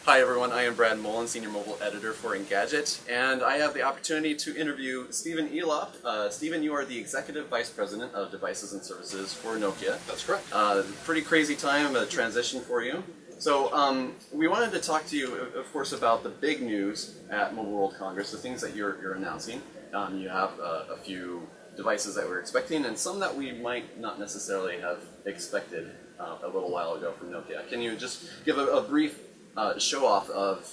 Hi everyone, I am Brad Mullen, Senior Mobile Editor for Engadget, and I have the opportunity to interview Stephen Elop. Stephen, you are the Executive Vice President of Devices and Services for Nokia. That's correct. Pretty crazy time, a transition for you. So we wanted to talk to you, of course, about the big news at Mobile World Congress, the things that you're announcing. You have a few devices that we're expecting, and some that we might not necessarily have expected a little while ago from Nokia. Can you just give a brief show-off of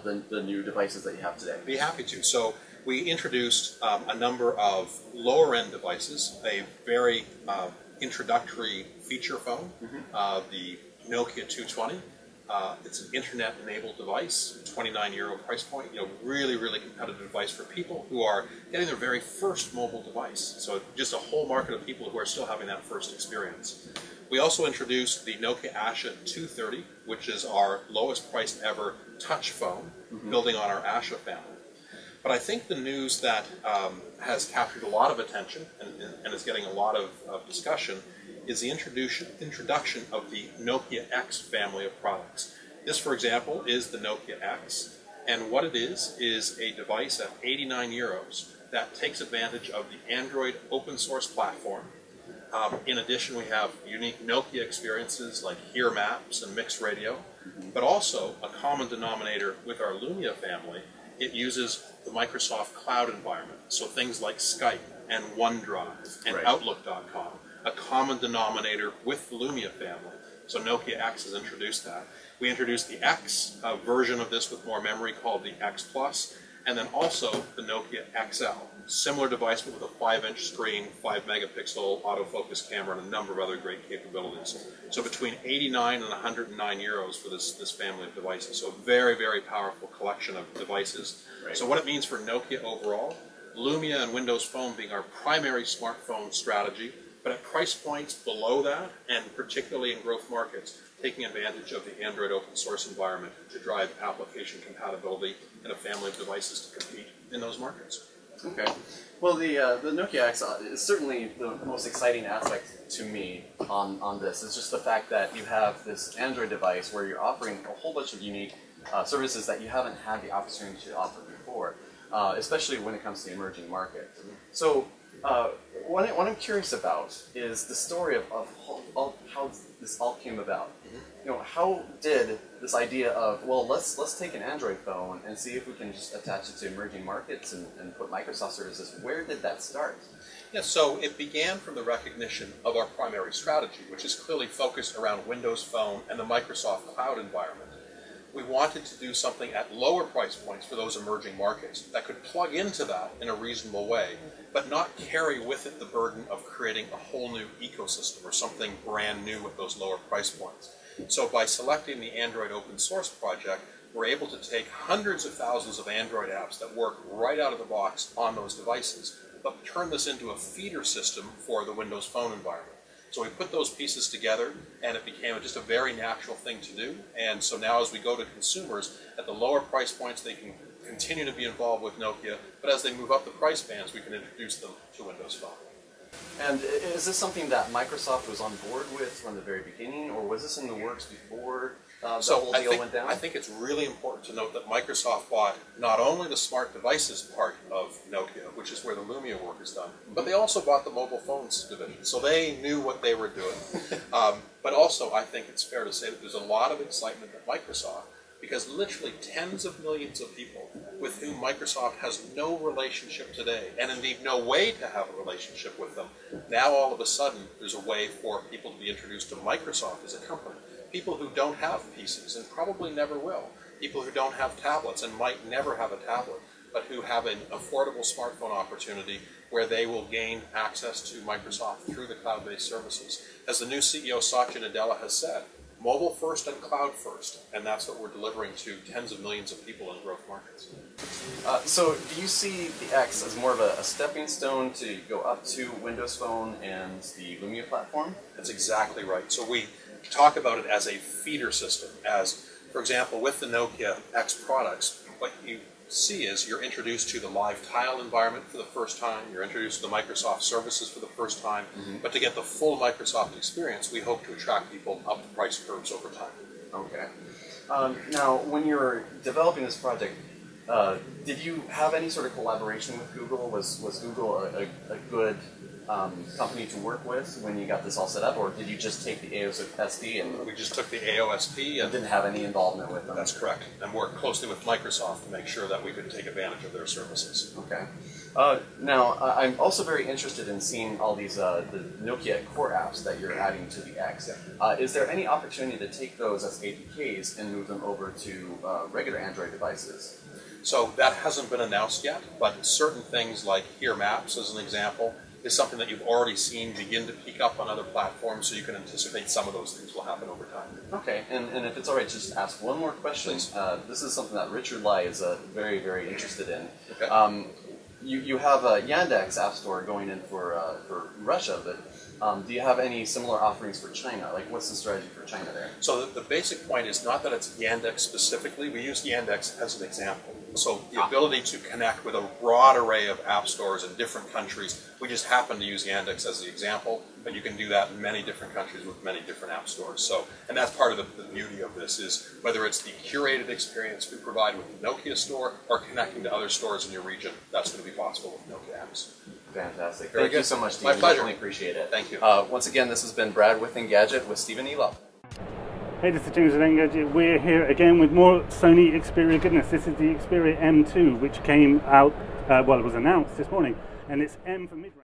the new devices that you have today? Be happy to. So we introduced a number of lower-end devices, a very introductory feature phone, the Nokia 220. It's an internet-enabled device, €29 price point. Really, really competitive device for people who are getting their very first mobile device. So just a whole market of people who are still having that first experience. We also introduced the Nokia Asha 230, which is our lowest priced ever touch phone, building on our Asha family. But I think the news that has captured a lot of attention and is getting a lot of discussion is the introduction of the Nokia X family of products. This, for example, is the Nokia X, and what it is a device at €89 that takes advantage of the Android open source platform. In addition, we have unique Nokia experiences like Hear Maps and Mixed Radio, but also a common denominator with our Lumia family. It uses the Microsoft cloud environment, so things like Skype and OneDrive and Outlook.com, a common denominator with the Lumia family. So Nokia X has introduced that. We introduced the X version of this with more memory called the X Plus, and then also the Nokia XL. Similar device but with a 5-inch screen, 5-megapixel autofocus camera, and a number of other great capabilities. So between €89 and €109 for this family of devices. So a very, very powerful collection of devices. So what it means for Nokia overall, Lumia and Windows Phone being our primary smartphone strategy, but at price points below that, and particularly in growth markets, taking advantage of the Android open source environment to drive application compatibility and a family of devices to compete in those markets. Okay. Well, the Nokia X is certainly the most exciting aspect to me on this. It's just the fact that you have this Android device where you're offering a whole bunch of unique services that you haven't had the opportunity to offer before, especially when it comes to the emerging market. So what I'm curious about is the story of how this all came about. How did this idea of, well, let's take an Android phone and see if we can just attach it to emerging markets and put Microsoft services, where did that start? Yeah, so it began from the recognition of our primary strategy, which is clearly focused around Windows Phone and the Microsoft cloud environment. We wanted to do something at lower price points for those emerging markets that could plug into that in a reasonable way, but not carry with it the burden of creating a whole new ecosystem or something brand new with those lower price points. So by selecting the Android open source project, we're able to take hundreds of thousands of Android apps that work right out of the box on those devices, but turn this into a feeder system for the Windows Phone environment. So we put those pieces together, and it became just a very natural thing to do. And so now as we go to consumers, at the lower price points, they can continue to be involved with Nokia, but as they move up the price bands, we can introduce them to Windows Phone. And is this something that Microsoft was on board with from the very beginning, or was this in the works before the whole deal went down? I think it's really important to note that Microsoft bought not only the smart devices part of Nokia, which is where the Lumia work is done, but they also bought the mobile phones division. So they knew what they were doing. But also, I think it's fair to say that there's a lot of excitement at Microsoft, because literally tens of millions of people with whom Microsoft has no relationship today, and indeed no way to have a relationship with them, now all of a sudden there's a way for people to be introduced to Microsoft as a company. People who don't have PCs and probably never will. People who don't have tablets and might never have a tablet, but who have an affordable smartphone opportunity where they will gain access to Microsoft through the cloud-based services. As the new CEO Satya Nadella has said, mobile first and cloud first, and that's what we're delivering to tens of millions of people in growth markets. So do you see the X as more of a stepping stone to go up to Windows Phone and the Lumia platform? That's exactly right. So we talk about it as a feeder system, as, for example, with the Nokia X products, what you see is you're introduced to the live tile environment for the first time, you're introduced to the Microsoft services for the first time, but to get the full Microsoft experience, we hope to attract people up the price curves over time. Okay. Now, when you were developing this project, did you have any sort of collaboration with Google? Was Google a good company to work with when you got this all set up, or did you just take the AOSP and... We just took the AOSP and didn't have any involvement with them? That's correct, and worked closely with Microsoft to make sure that we could take advantage of their services. Okay. Now, I'm also very interested in seeing all these the Nokia core apps that you're adding to the X. Is there any opportunity to take those as APKs and move them over to regular Android devices? So that hasn't been announced yet, but certain things like Here Maps, as an example, is something that you've already seen begin to peek up on other platforms, so you can anticipate some of those things will happen over time. Okay, and if it's all right, just ask one more question. This is something that Richard Lai is very, very interested in. Okay. You have a Yandex App Store going in for Russia, but do you have any similar offerings for China? Like, what's the strategy for China there? So the basic point is not that it's Yandex specifically. We use Yandex as an example. So the ability to connect with a broad array of app stores in different countries, we just happen to use Yandex as the example, but you can do that in many different countries with many different app stores. So, and that's part of the beauty of this, is whether it's the curated experience we provide with the Nokia store or connecting to other stores in your region, that's going to be possible with Nokia apps. Fantastic. Very Thank good. you so much, Steve. My pleasure. Definitely appreciate it. Thank you. Once again, this has been Brad with Engadget with Stephen Elop. Hey, this is James with Engadget. We're here again with more Sony Xperia goodness. This is the Xperia M2, which came out, well, it was announced this morning, and it's M for mid-range.